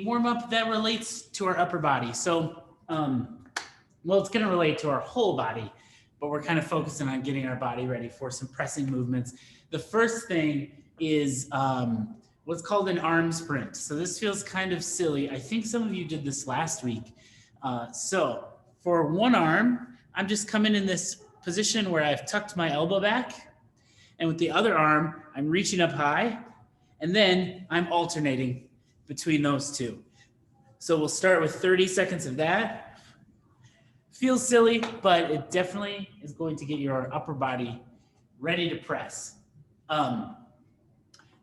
warm up that relates to our upper body. So, well, it's going to relate to our whole body, but we're kind of focusing on getting our body ready for some pressing movements. The first thing is what's called an arm sprint. So this feels kind of silly. I think some of you did this last week. So for one arm, I'm just coming in this position where I've tucked my elbow back, and with the other arm, I'm reaching up high, and then I'm alternating between those two. So we'll start with 30 seconds of that. Feels silly, but it definitely is going to get your upper body ready to press.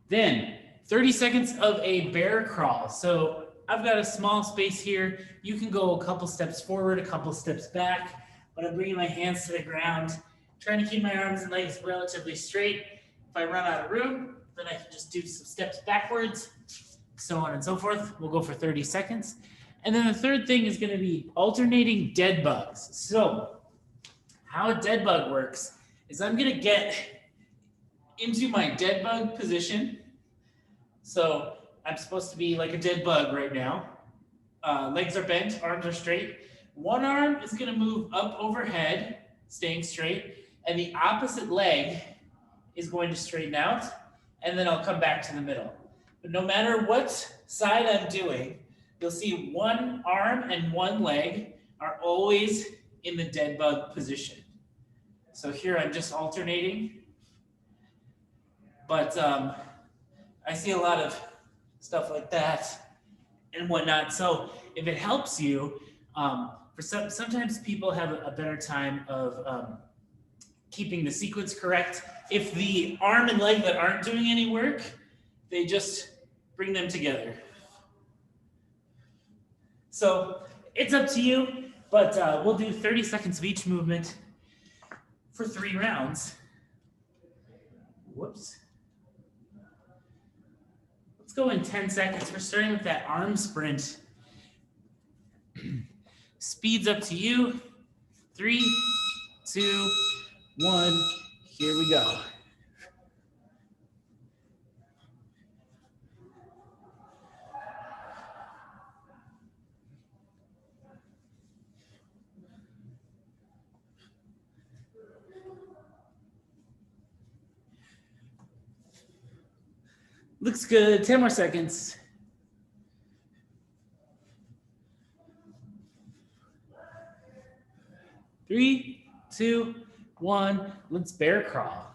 Then 30 seconds of a bear crawl. So I've got a small space here. You can go a couple steps forward, a couple steps back, but I'm bringing my hands to the ground, trying to keep my arms and legs relatively straight. If I run out of room, then I can just do some steps backwards, so on and so forth. We'll go for 30 seconds. And then the third thing is going to be alternating dead bugs. So how a dead bug works is I'm going to get into my dead bug position. So I'm supposed to be like a dead bug right now. Legs are bent, arms are straight. One arm is going to move up overhead, staying straight, and the opposite leg is going to straighten out, and then I'll come back to the middle. But no matter what side I'm doing, you'll see one arm and one leg are always in the dead bug position. So here I'm just alternating, but I see a lot of stuff like that and whatnot. So if it helps you, sometimes people have a better time of keeping the sequence correct. If the arm and leg that aren't doing any work, they just bring them together. So it's up to you, but we'll do 30 seconds of each movement for 3 rounds. Whoops. Let's go in 10 seconds. We're starting with that arm sprint. Speed's up to you. 3, 2, 1. Here we go. Looks good. 10 more seconds. Three, 2, 1. Let's bear crawl.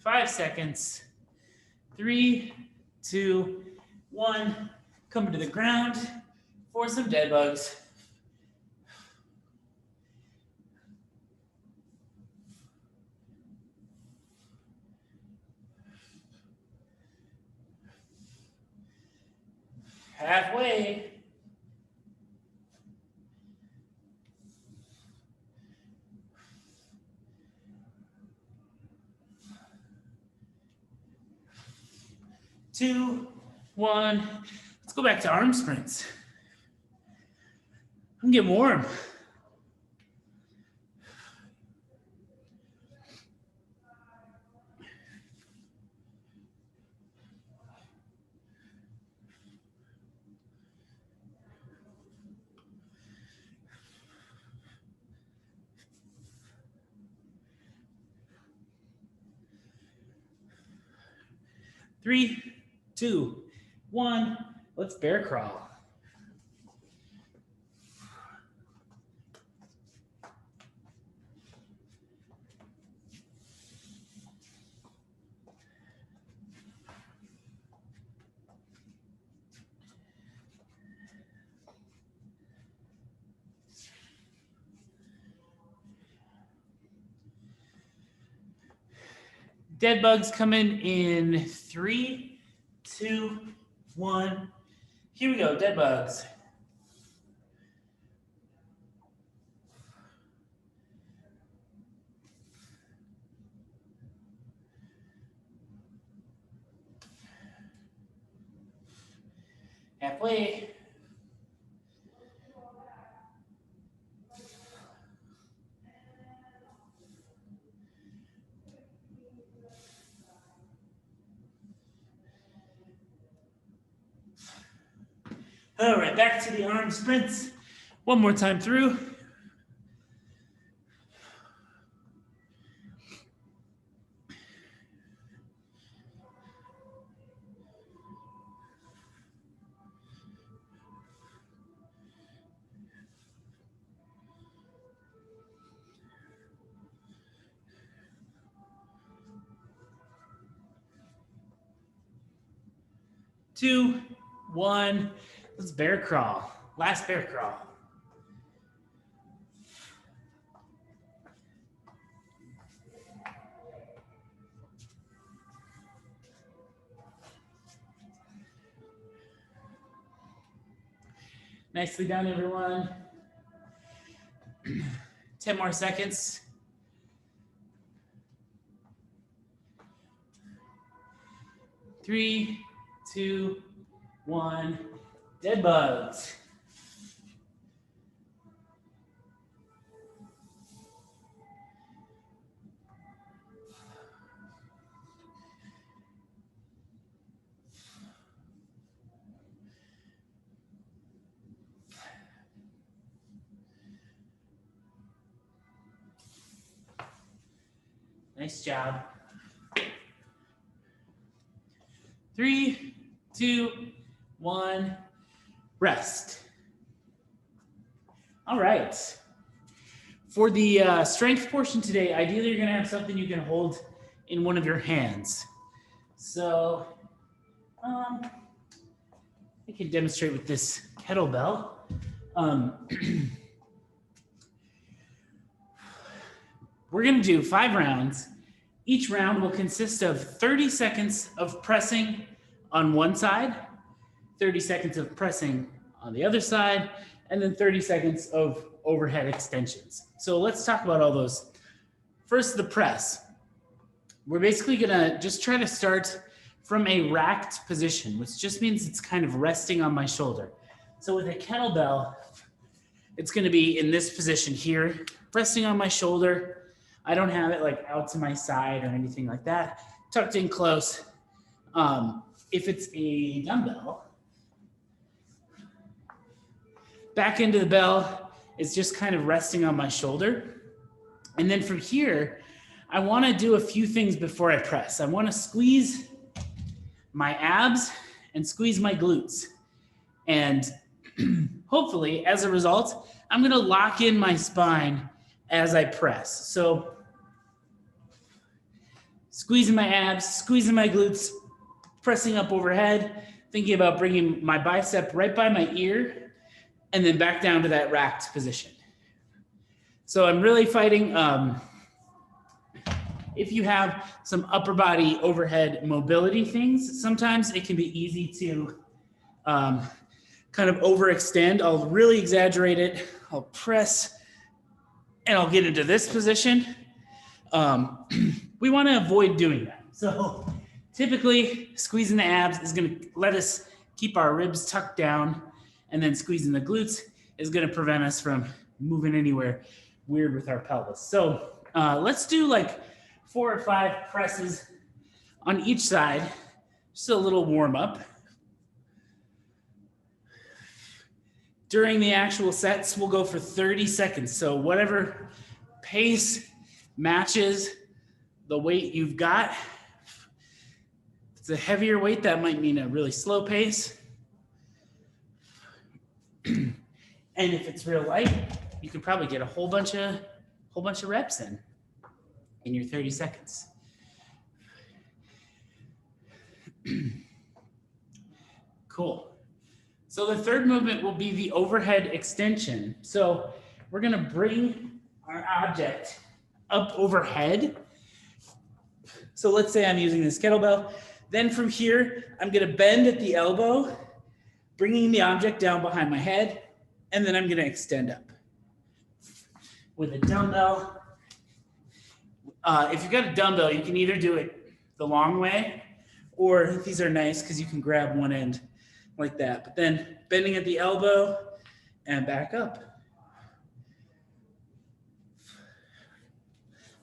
Five seconds. 3, 2, 1. Come to the ground for some dead bugs. Halfway. Two, 1. Let's go back to arm sprints. I'm getting warm. Three, 2, 1. Let's bear crawl. Dead bugs coming in 3, 2, 1. Here we go, dead bugs. halfway. All right, back to the arm sprints. One more time through. Two, one. Let's bear crawl. Last bear crawl. Nicely done, everyone. 10 more seconds. 3, 2, 1. Dead bugs. Nice job. 3, 2, 1. Rest. All right. For the strength portion today, ideally you're going to have something you can hold in one of your hands. So I can demonstrate with this kettlebell. We're going to do 5 rounds. Each round will consist of 30 seconds of pressing on one side, 30 seconds of pressing on the other side, and then 30 seconds of overhead extensions. So let's talk about all those. First, the press. We're basically gonna just try to start from a racked position, which just means it's kind of resting on my shoulder. So with a kettlebell, it's gonna be in this position here, resting on my shoulder. I don't have it like out to my side or anything like that, tucked in close. If it's a dumbbell, back into the bell is just kind of resting on my shoulder. And then from here, I wanna do a few things before I press. I wanna squeeze my abs and squeeze my glutes. And hopefully, as a result, I'm gonna lock in my spine as I press. So squeezing my abs, squeezing my glutes, pressing up overhead, thinking about bringing my bicep right by my ear, and then back down to that racked position. So I'm really fighting, if you have some upper body overhead mobility things, sometimes it can be easy to kind of overextend. I'll really exaggerate it. I'll press and I'll get into this position. We want to avoid doing that. So typically squeezing the abs is going to let us keep our ribs tucked down, and then squeezing the glutes is going to prevent us from moving anywhere weird with our pelvis. So let's do like 4 or 5 presses on each side, just a little warm up. During the actual sets, we'll go for 30 seconds. So whatever pace matches the weight you've got. If it's a heavier weight, that might mean a really slow pace. And if it's real light, you can probably get a whole bunch of reps in your 30 seconds. Cool. So the third movement will be the overhead extension. So we're gonna bring our object up overhead. So let's say I'm using this kettlebell. Then from here, I'm gonna bend at the elbow, bringing the object down behind my head, and then I'm gonna extend up. With a dumbbell, if you've got a dumbbell, you can either do it the long way, or these are nice because you can grab one end like that. But then bending at the elbow and back up.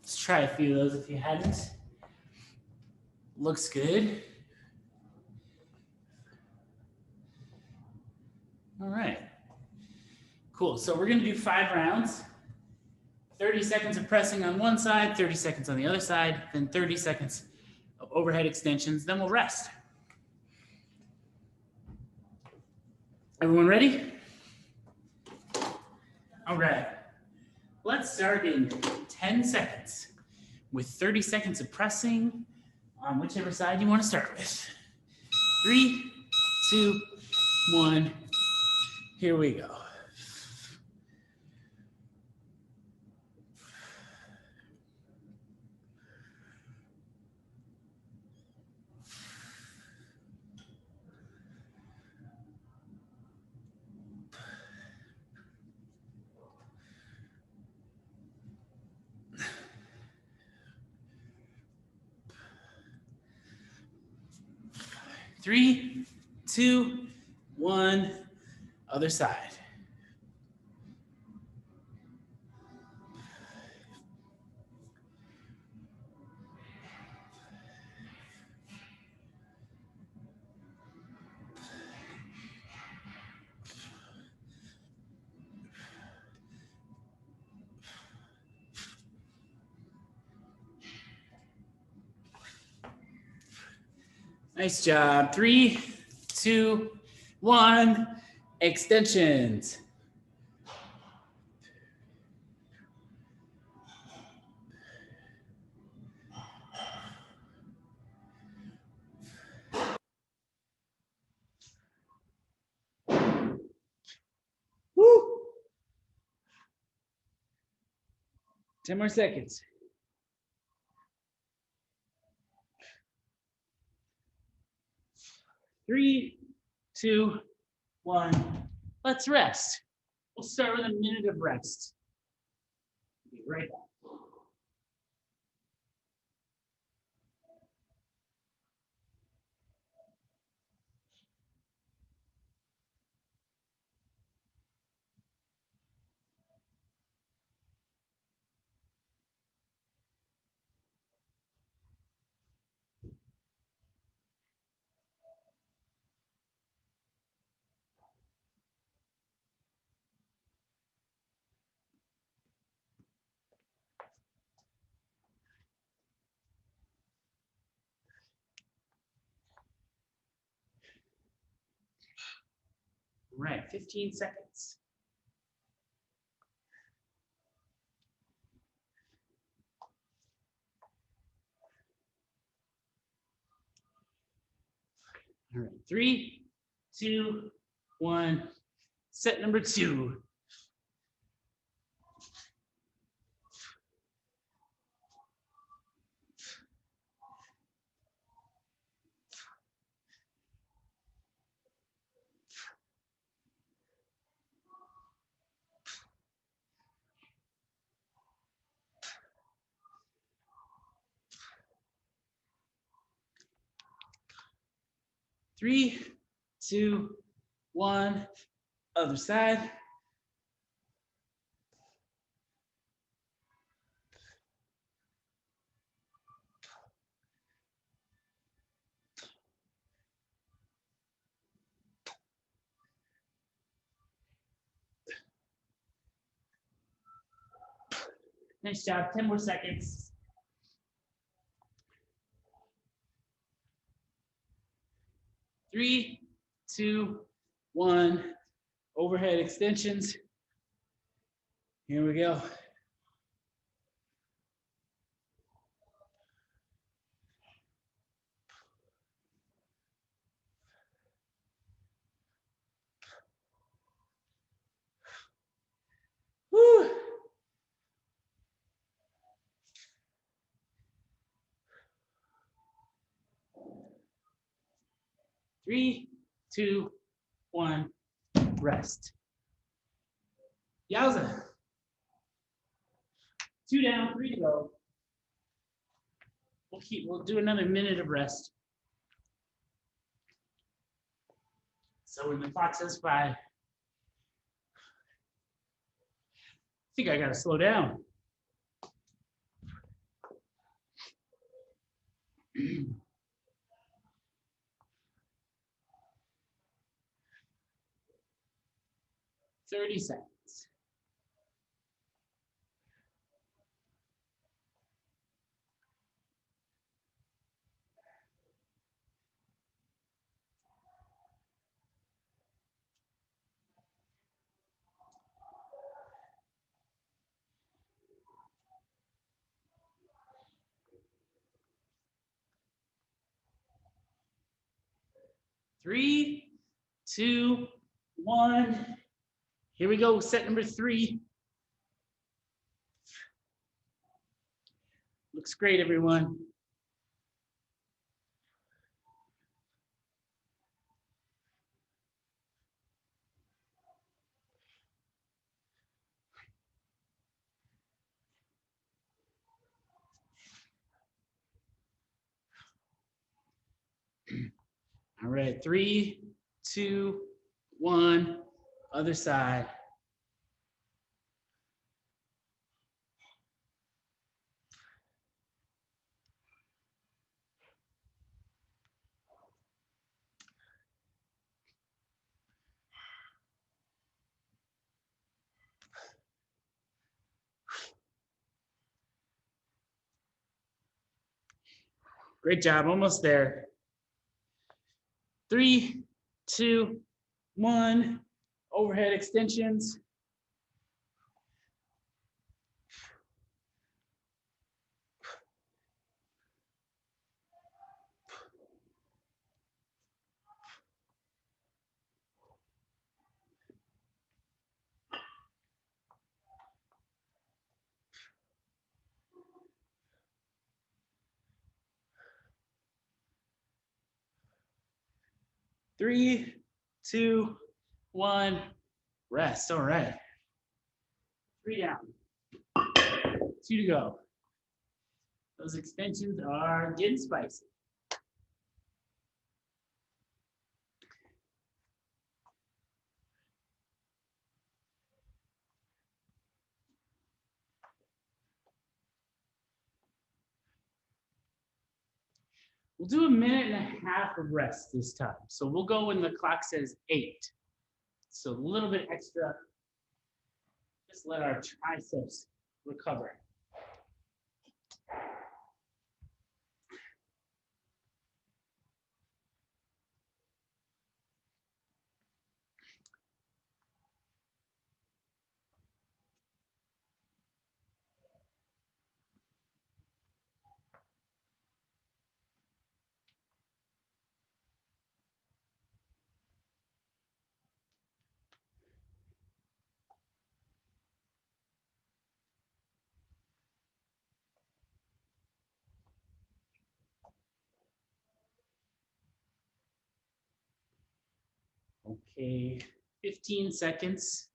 Let's try a few of those if you hadn't. Looks good. All right. Cool. So we're going to do 5 rounds. 30 seconds of pressing on one side, 30 seconds on the other side, then 30 seconds of overhead extensions, then we'll rest. Everyone ready? All right. Let's start in 10 seconds with 30 seconds of pressing on whichever side you want to start with. 3, 2, 1. Here we go. Three, 2, 1, other side. Nice job. 3, 2, 1, extensions. Woo! 10 more seconds. 3, 2, 1. Let's rest. We'll start with a minute of rest. Be right back. All right, 15 seconds. All right, 3, 2, 1. Set number 2. Three, 2, 1. Other side. Nice job. 10 more seconds. 3, 2, 1. Overhead extensions. Here we go. Woo. 3, 2, 1. Rest. Yowza. 2 down, 3 to go. We'll do another minute of rest. So when the clock says 5, I think I gotta slow down. 30 seconds. Three, two, one. Here we go, set number 3. Looks great, everyone. All right, 3, 2, 1, other side. Great job, almost there. 3, 2, 1, overhead extensions. Three, 2, 1, rest. All right. 3 down. 2 to go. Those extensions are getting spicy. We'll do 1.5 minutes of rest this time. So we'll go when the clock says 8. So a little bit extra. Just let our triceps recover. Okay, 15 seconds.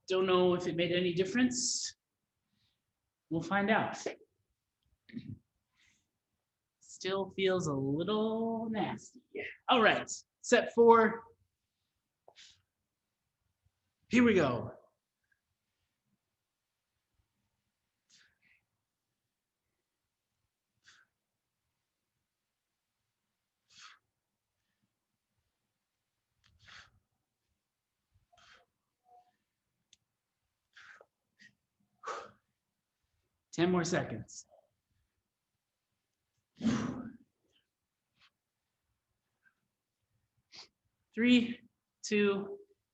Don't know if it made any difference. We'll find out. Still feels a little nasty. All right, set 4. Here we go. Ten more seconds. 3, 2,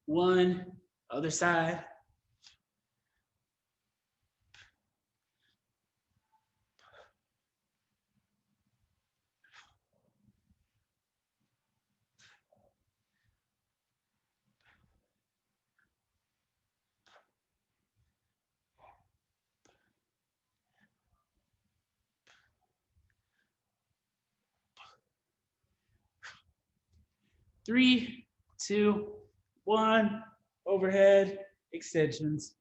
1, other side. Three, 2, 1, overhead extensions.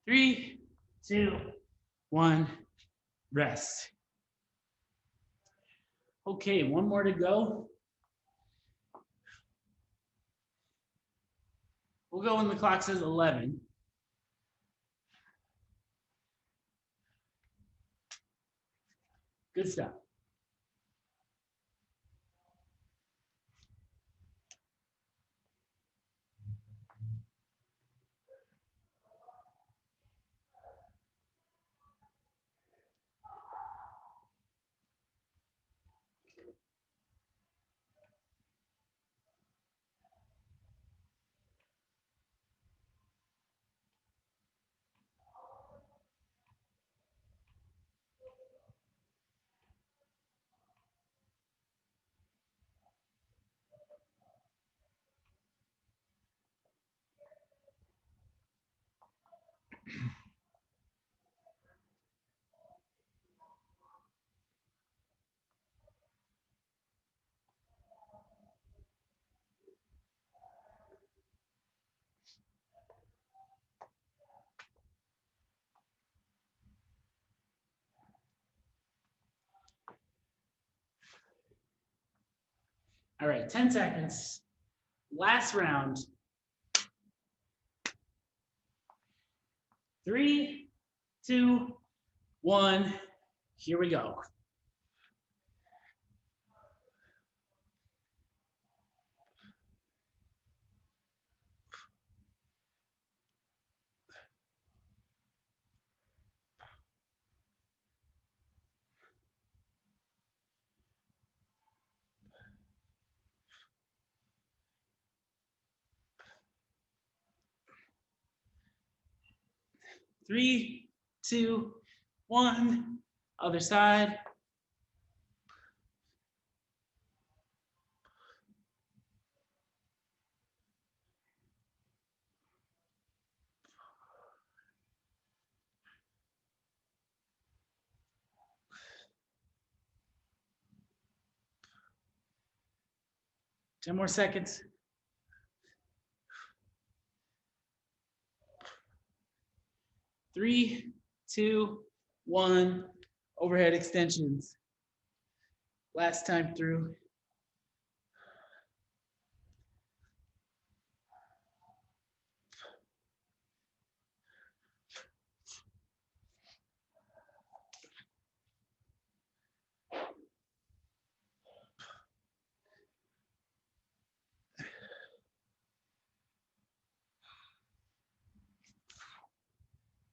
3, 2, 1, rest. Okay, one more to go. We'll go when the clock says 11. Good stuff. All right, 10 seconds. Last round. 3, 2, 1. Here we go. Three, 2, 1. Other side. Ten more seconds. 3, 2, 1. Overhead extensions. Last time through.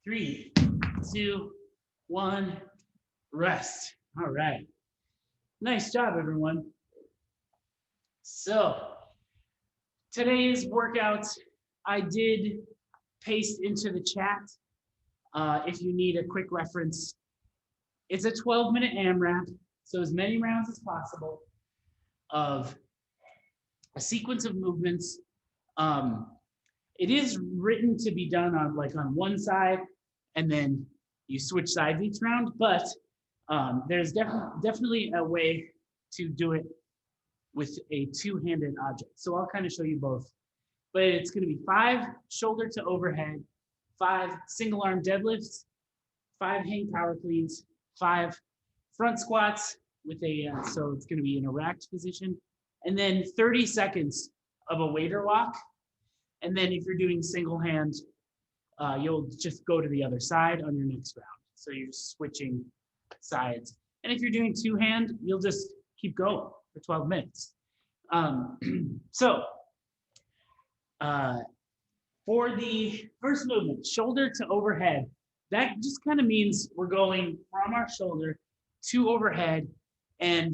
Three, 2, 1. Rest. All right. Nice job, everyone. So today's workout, I did paste into the chat if you need a quick reference. It's a 12-minute AMRAP, so as many rounds as possible of a sequence of movements. It is written to be done on one side, and then you switch sides each round, but there's definitely a way to do it with a two-handed object. So I'll kind of show you both. But it's going to be 5 shoulder to overhead, 5 single arm deadlifts, 5 hang power cleans, 5 front squats with a, so it's going to be in a racked position, and then 30 seconds of a waiter walk. And then if you're doing single hand, you'll just go to the other side on your next round. So you're switching sides. And if you're doing two-hand, you'll just keep going for 12 minutes. For the first movement, shoulder to overhead, that just kind of means we're going from our shoulder to overhead, and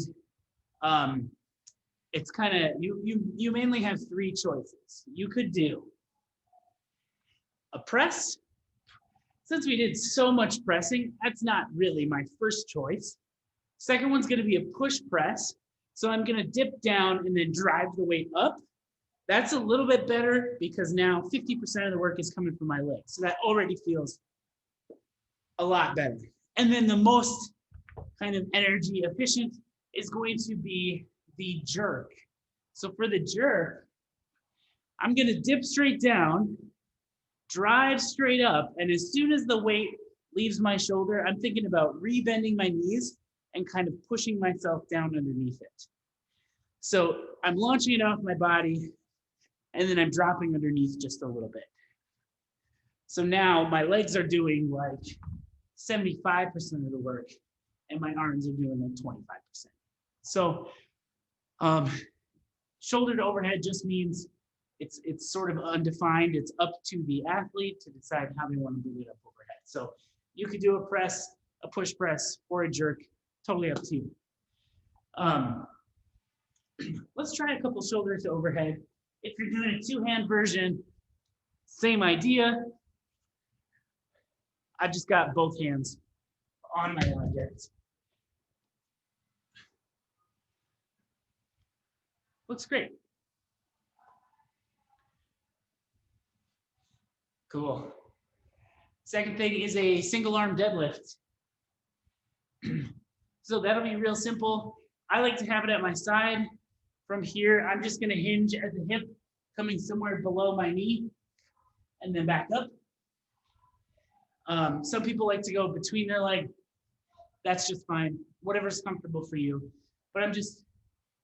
it's kind of, you mainly have 3 choices. You could do a press. Since we did so much pressing, that's not really my first choice. Second one's going to be a push press. So I'm going to dip down and then drive the weight up. That's a little bit better because now 50% of the work is coming from my legs. So that already feels a lot better. And then the most kind of energy efficient is going to be the jerk. So for the jerk, I'm going to dip straight down, drive straight up. And as soon as the weight leaves my shoulder, I'm thinking about rebending my knees and kind of pushing myself down underneath it. So I'm launching it off my body, and then I'm dropping underneath just a little bit. So now my legs are doing like 75% of the work, and my arms are doing like 25%. So shoulder to overhead just means it's sort of undefined. It's up to the athlete to decide how they want to do it up overhead. So you could do a press, a push press, or a jerk, totally up to you. Let's try a couple shoulder to overhead. If you're doing a two-hand version, same idea. I've just got both hands on my object. Looks great. Cool. Second thing is a single arm deadlift. So that'll be real simple. I like to have it at my side. From here, I'm just gonna hinge at the hip, coming somewhere below my knee, and then back up. Some people like to go between their leg. That's just fine, whatever's comfortable for you. But I'm just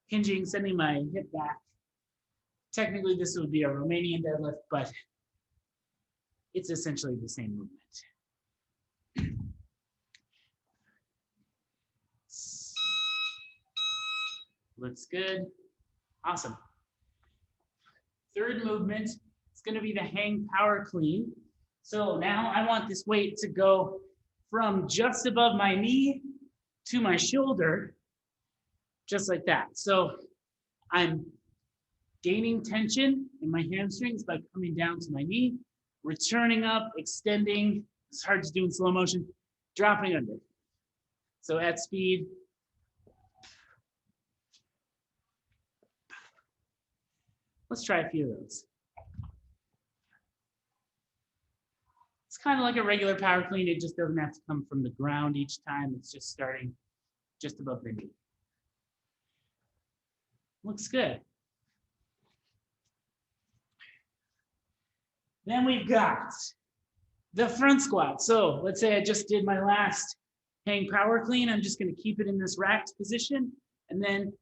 hinging, sending my hip back. Technically, this would be a Romanian deadlift, but it's essentially the same movement. Looks good. Awesome. Third movement is going to be the hang power clean. So now I want this weight to go from just above my knee to my shoulder, just like that. So I'm gaining tension in my hamstrings by coming down to my knee, returning up, extending. It's hard to do in slow motion, dropping under. So at speed. Let's try a few of those. It's kind of like a regular power clean. It just doesn't have to come from the ground each time. It's just starting just above the knee. Looks good. Then we've got the front squat. So let's say I just did my last hang power clean. I'm just going to keep it in this racked position, and then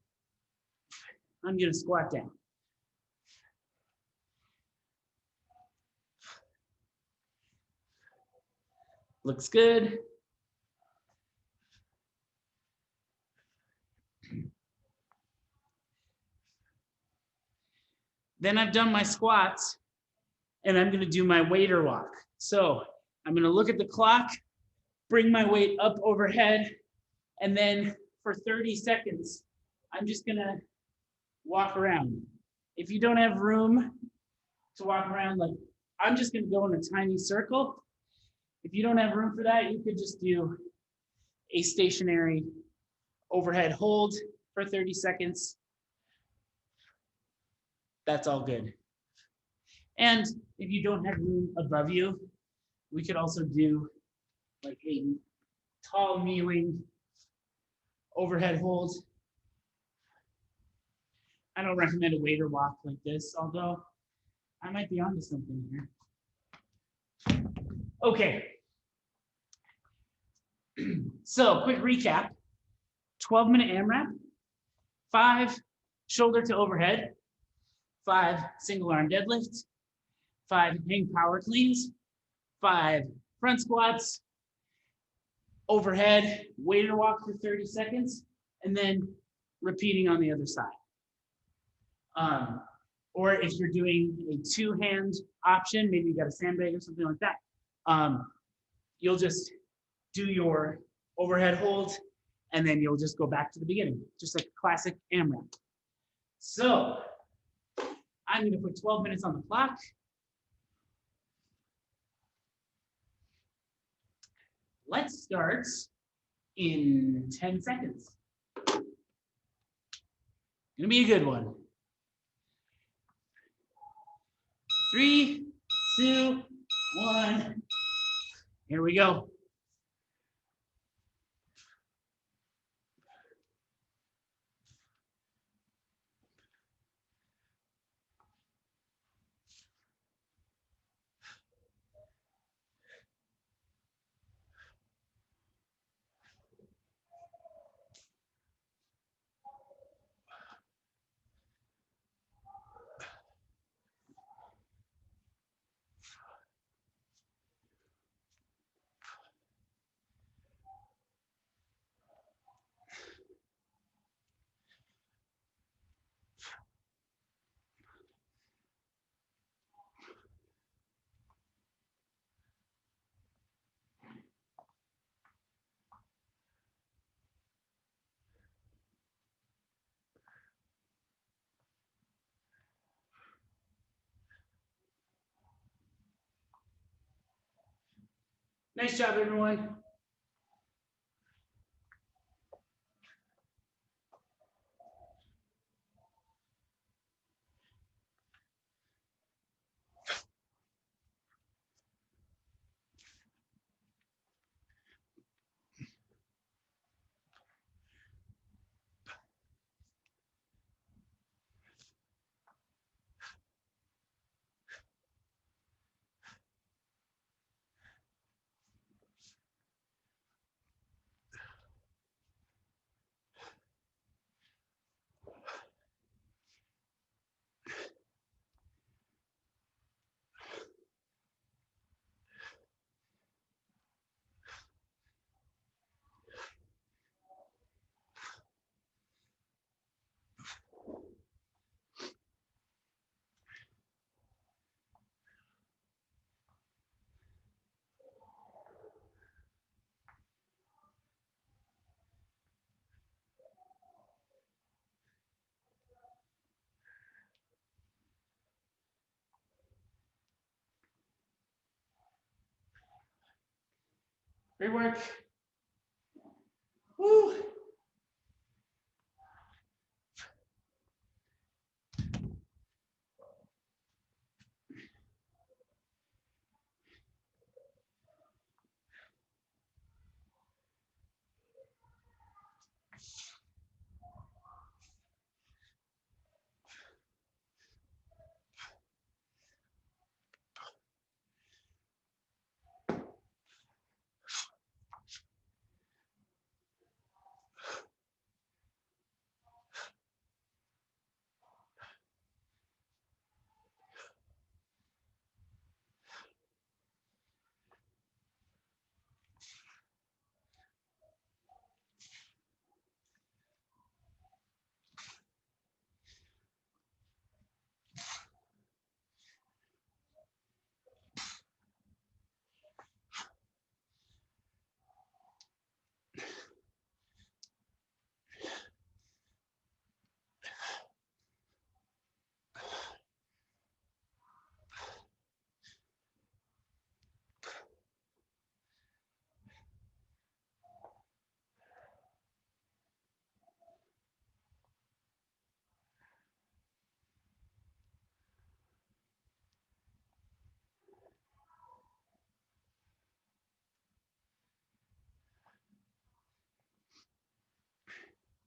I'm going to squat down. Looks good. Then I've done my squats, and I'm going to do my waiter walk. So I'm going to look at the clock, bring my weight up overhead, and then for 30 seconds, I'm just going to walk around. If you don't have room to walk around, like I'm just going to go in a tiny circle. If you don't have room for that, you could just do a stationary overhead hold for 30 seconds. That's all good. And if you don't have room above you, we could also do like a tall kneeling overhead hold. I don't recommend a waiter walk like this, although I might be onto something here. Okay. So quick recap, 12-minute AMRAP, 5 shoulder to overhead, 5 single arm deadlifts, 5 hang power cleans, 5 front squats, overhead, waiter walk for 30 seconds, and then repeating on the other side. Or if you're doing a 2-hand option, maybe you got a sandbag or something like that, you'll just do your overhead hold, and then you'll just go back to the beginning, just like a classic AMRAP. So I'm going to put 12 minutes on the clock. Let's start in 10 seconds. Gonna be a good one. 3, 2, 1. Here we go. Nice job, everyone. Great work. Woo.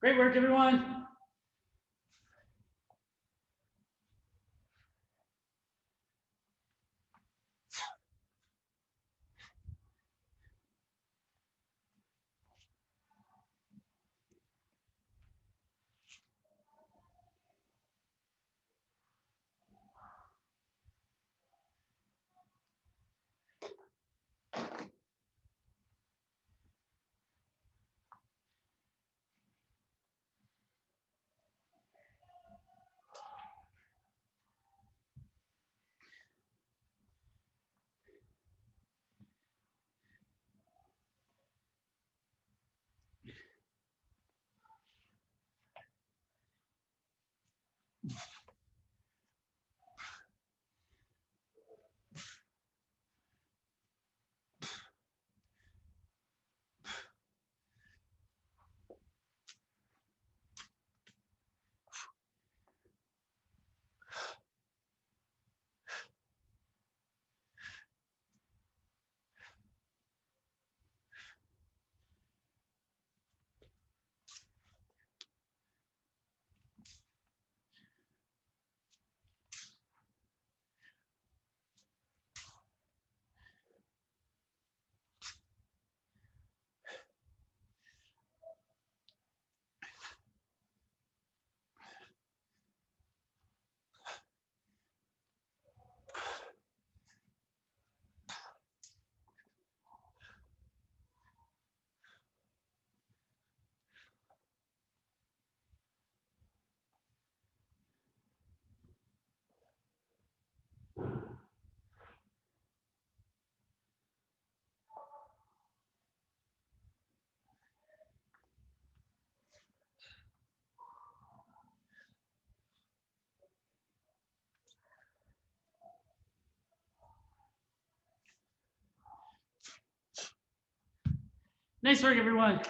Great work, everyone. Nice work, everyone.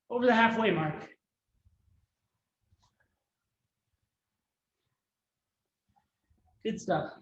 Over the halfway mark. Good stuff.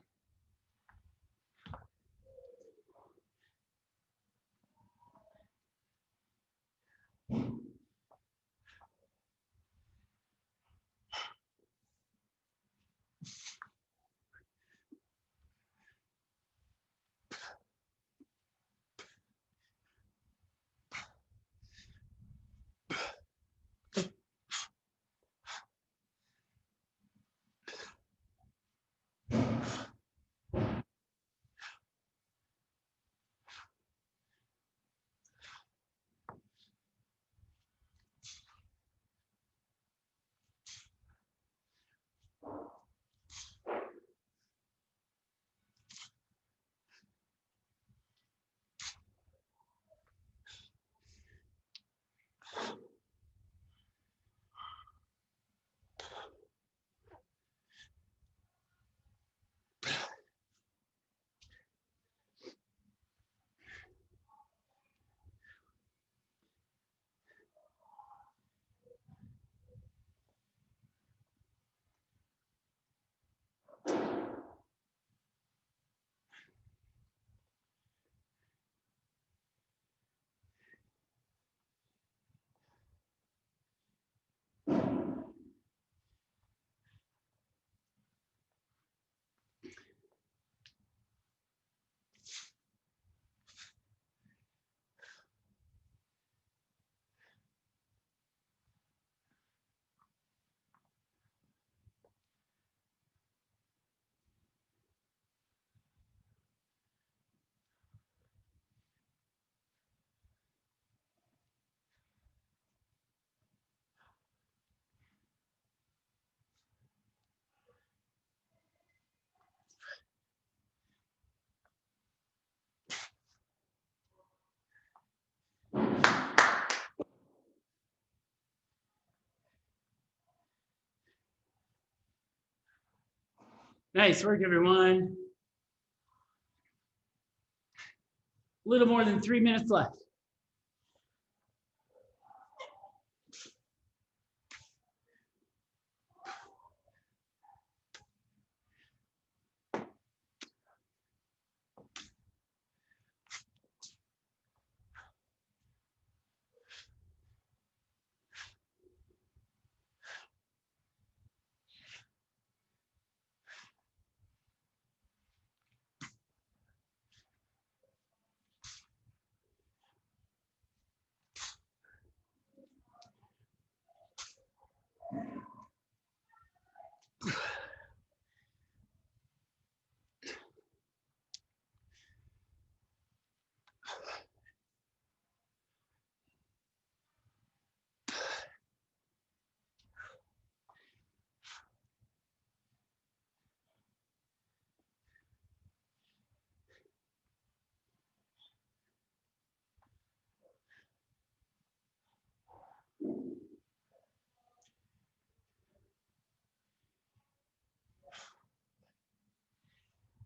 Nice work, everyone. A little more than 3 minutes left.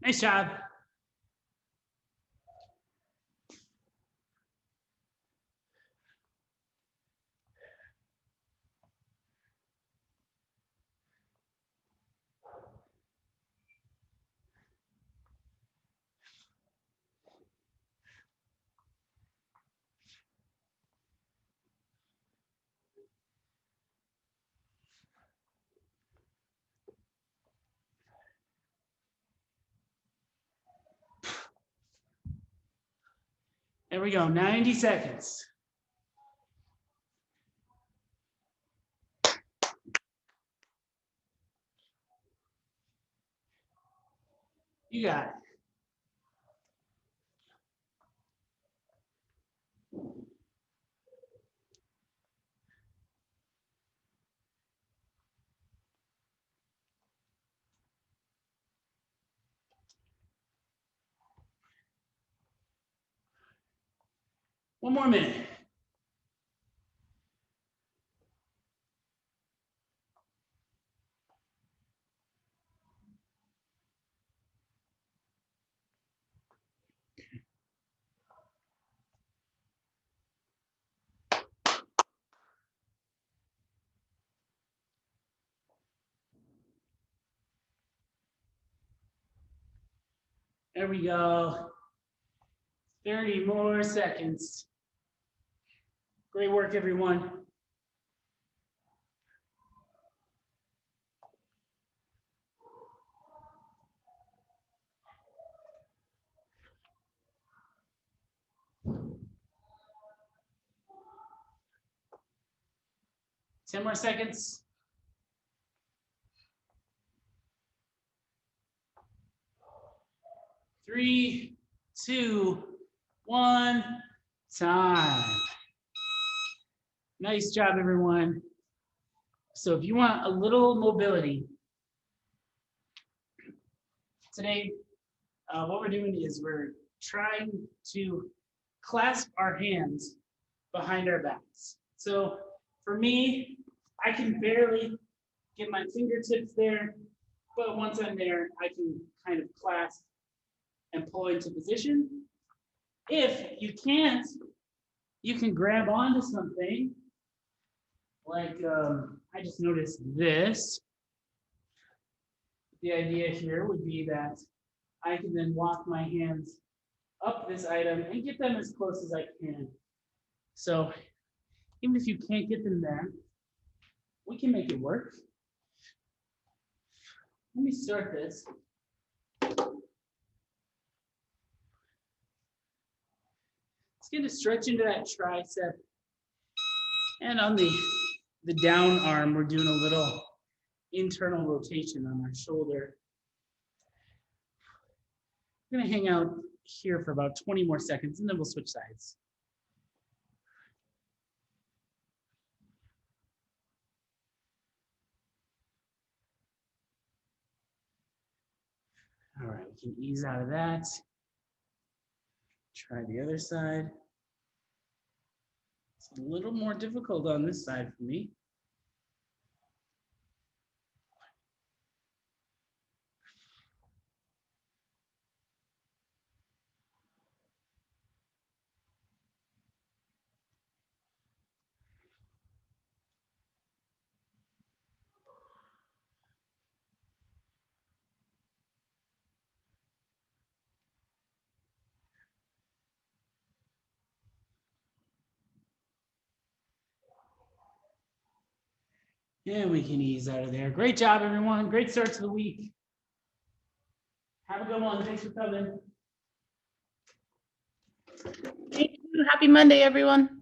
Nice job. There we go, 90 seconds. You got it. One more minute. There we go. 30 more seconds. Great work, everyone. Ten more seconds. 3, 2, 1, time. Nice job, everyone. So if you want a little mobility, today, what we're doing is we're trying to clasp our hands behind our backs. So for me, I can barely get my fingertips there, but once I'm there, I can kind of clasp and pull into position. If you can't, you can grab onto something like I just noticed this. The idea here would be that I can then walk my hands up this item and get them as close as I can. So even if you can't get them there, we can make it work. Let me start this. Let's get a stretch into that tricep. And on the down arm, we're doing a little internal rotation on our shoulder. We're gonna hang out here for about 20 more seconds and then we'll switch sides. All right, we can ease out of that. Try the other side. It's a little more difficult on this side for me. And we can ease out of there. Great job, everyone. Great start to the week. Have a good one. Thanks for coming. Thank you. Happy Monday, everyone.